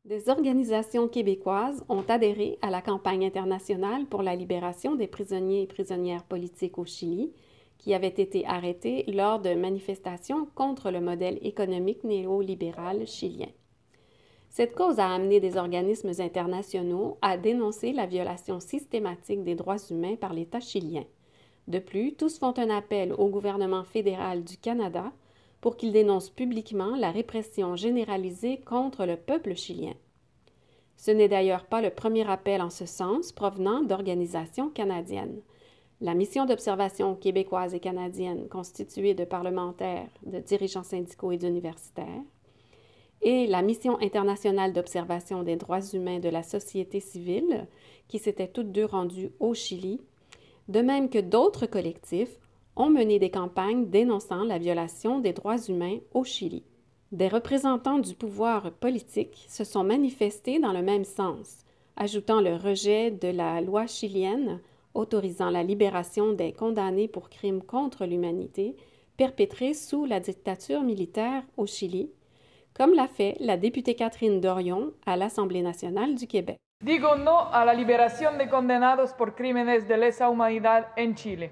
Des organisations québécoises ont adhéré à la campagne internationale pour la libération des prisonniers et prisonnières politiques au Chili, qui avaient été arrêtés lors de manifestations contre le modèle économique néolibéral chilien. Cette cause a amené des organismes internationaux à dénoncer la violation systématique des droits humains par l'État chilien. De plus, tous font un appel au gouvernement fédéral du Canada pour qu'il dénonce publiquement la répression généralisée contre le peuple chilien. Ce n'est d'ailleurs pas le premier appel en ce sens provenant d'organisations canadiennes. La mission d'observation québécoise et canadienne, constituée de parlementaires, de dirigeants syndicaux et d'universitaires, et la mission internationale d'observation des droits humains de la société civile, qui s'étaient toutes deux rendues au Chili, de même que d'autres collectifs, ont mené des campagnes dénonçant la violation des droits humains au Chili. Des représentants du pouvoir politique se sont manifestés dans le même sens, ajoutant le rejet de la loi chilienne autorisant la libération des condamnés pour crimes contre l'humanité perpétrés sous la dictature militaire au Chili, comme l'a fait la députée Catherine Dorion à l'Assemblée nationale du Québec. Digo no a la liberación de condenados por crímenes de lesa humanidad en Chile.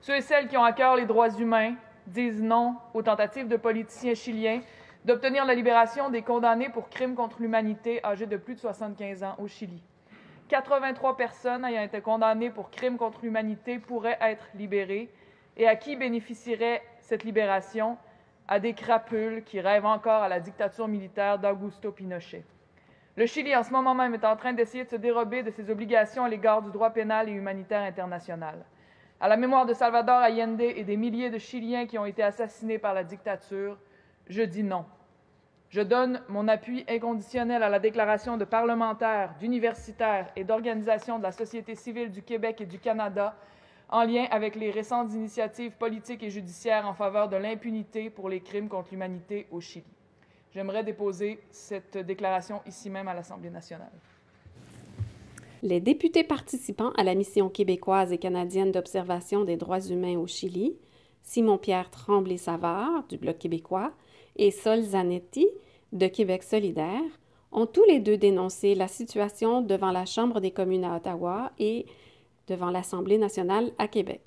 Ceux et celles qui ont à cœur les droits humains disent non aux tentatives de politiciens chiliens d'obtenir la libération des condamnés pour crimes contre l'humanité âgés de plus de 75 ans au Chili. 83 personnes ayant été condamnées pour crimes contre l'humanité pourraient être libérées et à qui bénéficierait cette libération? À des crapules qui rêvent encore à la dictature militaire d'Augusto Pinochet. Le Chili, en ce moment même, est en train d'essayer de se dérober de ses obligations à l'égard du droit pénal et humanitaire international. À la mémoire de Salvador Allende et des milliers de Chiliens qui ont été assassinés par la dictature, je dis non. Je donne mon appui inconditionnel à la déclaration de parlementaires, d'universitaires et d'organisations de la société civile du Québec et du Canada en lien avec les récentes initiatives politiques et judiciaires en faveur de l'impunité pour les crimes contre l'humanité au Chili. J'aimerais déposer cette déclaration ici même à l'Assemblée nationale. Les députés participants à la mission québécoise et canadienne d'observation des droits humains au Chili, Simon-Pierre Tremblay-Savard, du Bloc québécois, et Sol Zanetti, de Québec solidaire, ont tous les deux dénoncé la situation devant la Chambre des communes à Ottawa et devant l'Assemblée nationale à Québec.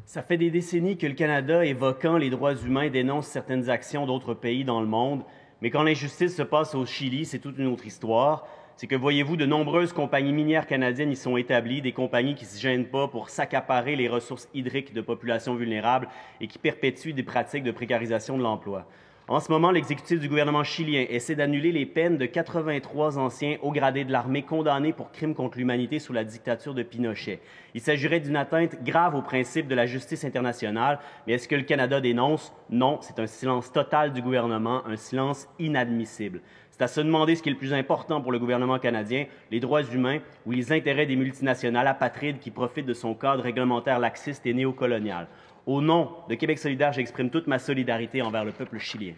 Ça fait des décennies que le Canada, évoquant les droits humains, dénonce certaines actions d'autres pays dans le monde, mais quand l'injustice se passe au Chili, c'est toute une autre histoire. C'est que, voyez-vous, de nombreuses compagnies minières canadiennes y sont établies, des compagnies qui ne se gênent pas pour s'accaparer les ressources hydriques de populations vulnérables et qui perpétuent des pratiques de précarisation de l'emploi. En ce moment, l'exécutif du gouvernement chilien essaie d'annuler les peines de 83 anciens hauts gradés de l'armée condamnés pour crimes contre l'humanité sous la dictature de Pinochet. Il s'agirait d'une atteinte grave au principe de la justice internationale, mais est-ce que le Canada dénonce? Non, c'est un silence total du gouvernement, un silence inadmissible. C'est à se demander ce qui est le plus important pour le gouvernement canadien, les droits humains ou les intérêts des multinationales apatrides qui profitent de son cadre réglementaire laxiste et néocolonial. Au nom de Québec solidaire, j'exprime toute ma solidarité envers le peuple chilien.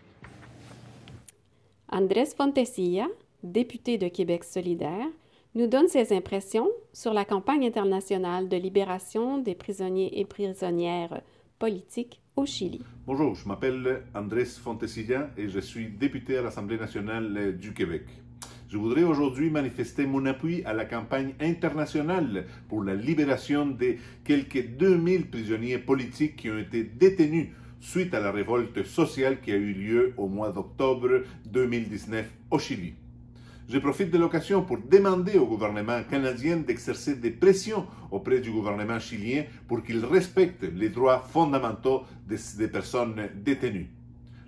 Andrés Fontecilla, député de Québec solidaire, nous donne ses impressions sur la campagne internationale de libération des prisonniers et prisonnières politiques au Chili. Bonjour, je m'appelle Andrés Fontecilla et je suis député à l'Assemblée nationale du Québec. Je voudrais aujourd'hui manifester mon appui à la campagne internationale pour la libération de quelques 2000 prisonniers politiques qui ont été détenus suite à la révolte sociale qui a eu lieu au mois d'octobre 2019 au Chili. Je profite de l'occasion pour demander au gouvernement canadien d'exercer des pressions auprès du gouvernement chilien pour qu'il respecte les droits fondamentaux des personnes détenues.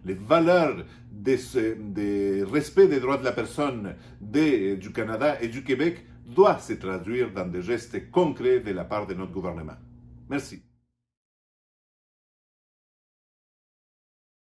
Les valeurs de respect des droits de la personne du Canada et du Québec doivent se traduire dans des gestes concrets de la part de notre gouvernement. Merci.